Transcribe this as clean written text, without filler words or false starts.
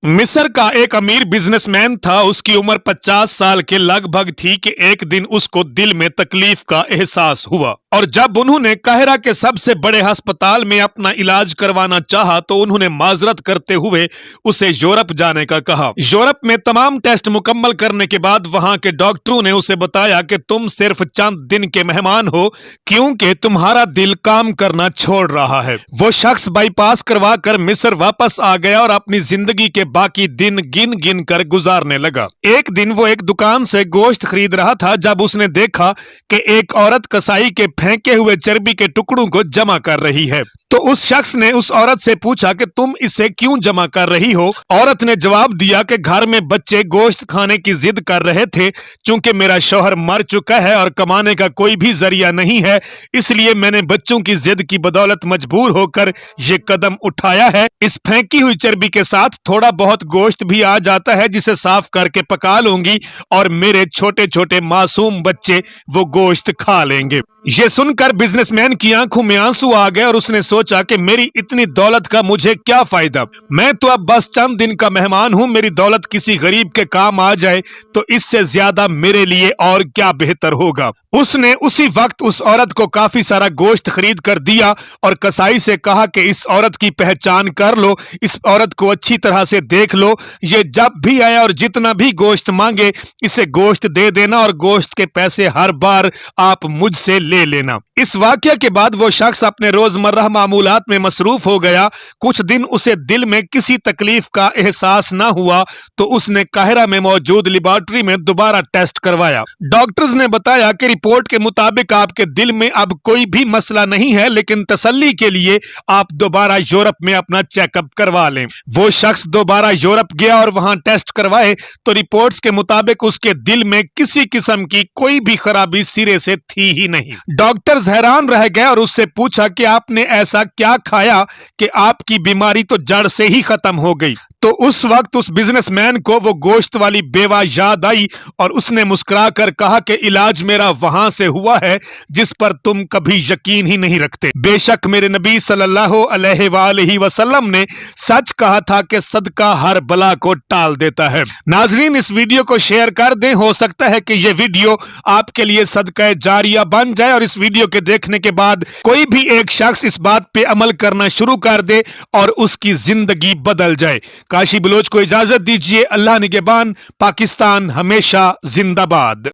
मिस्र का एक अमीर बिजनेसमैन था। उसकी उम्र 50 साल के लगभग थी कि एक दिन उसको दिल में तकलीफ का एहसास हुआ और जब उन्होंने काहिरा के सबसे बड़े अस्पताल में अपना इलाज करवाना चाहा तो उन्होंने माजरत करते हुए उसे यूरोप जाने का कहा। यूरोप में तमाम टेस्ट मुकम्मल करने के बाद वहां के डॉक्टरों ने उसे बताया कि तुम सिर्फ चंद दिन के मेहमान हो क्योंकि तुम्हारा दिल काम करना छोड़ रहा है। वो शख्स बाईपास करवा कर मिस्र वापस आ गया और अपनी जिंदगी के बाकी दिन गिन गिन कर गुजारने लगा। एक दिन वो एक दुकान से गोश्त खरीद रहा था जब उसने देखा कि एक औरत कसाई के फेंके हुए चर्बी के टुकड़ों को जमा कर रही है। तो उस शख्स ने उस औरत से पूछा कि तुम इसे क्यों जमा कर रही हो। औरत ने जवाब दिया कि घर में बच्चे गोश्त खाने की जिद कर रहे थे। चूंकि मेरा शौहर मर चुका है और कमाने का कोई भी जरिया नहीं है, इसलिए मैंने बच्चों की जिद की बदौलत मजबूर होकर ये कदम उठाया है। इस फेंकी हुई चर्बी के साथ थोड़ा बहुत गोश्त भी आ जाता है जिसे साफ करके पका लूंगी और मेरे छोटे छोटे मासूम बच्चे वो गोश्त खा लेंगे। ये सुनकर बिजनेसमैन की आंखों में आंसू आ गए और उसने सोचा कि मेरी इतनी दौलत का मुझे क्या फायदा, मैं तो अब बस चंद दिन का मेहमान हूं। मेरी दौलत किसी गरीब के काम आ जाए तो इससे ज्यादा मेरे लिए और क्या बेहतर होगा। उसने उसी वक्त उस औरत को काफी सारा गोश्त खरीद कर दिया और कसाई से कहा कि इस औरत की पहचान कर लो, इस औरत को अच्छी तरह से देख लो, ये जब भी आए और जितना भी गोश्त मांगे इसे गोश्त दे देना और गोश्त के पैसे हर बार आप मुझसे ले लेना। इस वाकया के बाद वो शख्स अपने रोजमर्रा मामूलात में मसरूफ हो गया। कुछ दिन उसे दिल में किसी तकलीफ का एहसास ना हुआ तो उसने काहिरा में मौजूद लेबोरेटरी में दोबारा टेस्ट करवाया। डॉक्टर्स ने बताया कि रिपोर्ट के मुताबिक आपके दिल में अब कोई भी मसला नहीं है, लेकिन तसल्ली के लिए आप दोबारा यूरोप में अपना चेकअप करवा लें। वो शख्स दोबारा यूरोप गया और वहां टेस्ट करवाए तो रिपोर्ट्स के मुताबिक उसके दिल में किसी किस्म की कोई भी खराबी सिरे से थी ही नहीं। डॉक्टर्स हैरान रह गए और उससे पूछा कि आपने ऐसा क्या खाया कि आपकी बीमारी तो जड़ से ही खत्म हो गई। तो उस वक्त उस बिजनेसमैन को वो गोश्त वाली बेवा याद आई और उसने मुस्कुराकर कहा कि इलाज मेरा वहां से हुआ है जिस पर तुम कभी यकीन ही नहीं रखते। बेशक मेरे नबी सल्लल्लाहु अलैहि वसल्लम ने सच कहा था कि सदका हर बला को टाल देता है। नाजरीन, इस वीडियो को शेयर कर दें, हो सकता है कि ये वीडियो आपके लिए सदका जारिया बन जाए और इस वीडियो के देखने के बाद कोई भी एक शख्स इस बात पे अमल करना शुरू कर दे और उसकी जिंदगी बदल जाए। काशी बलोच को इजाजत दीजिए। अल्लाह निगहबान। पाकिस्तान हमेशा जिंदाबाद।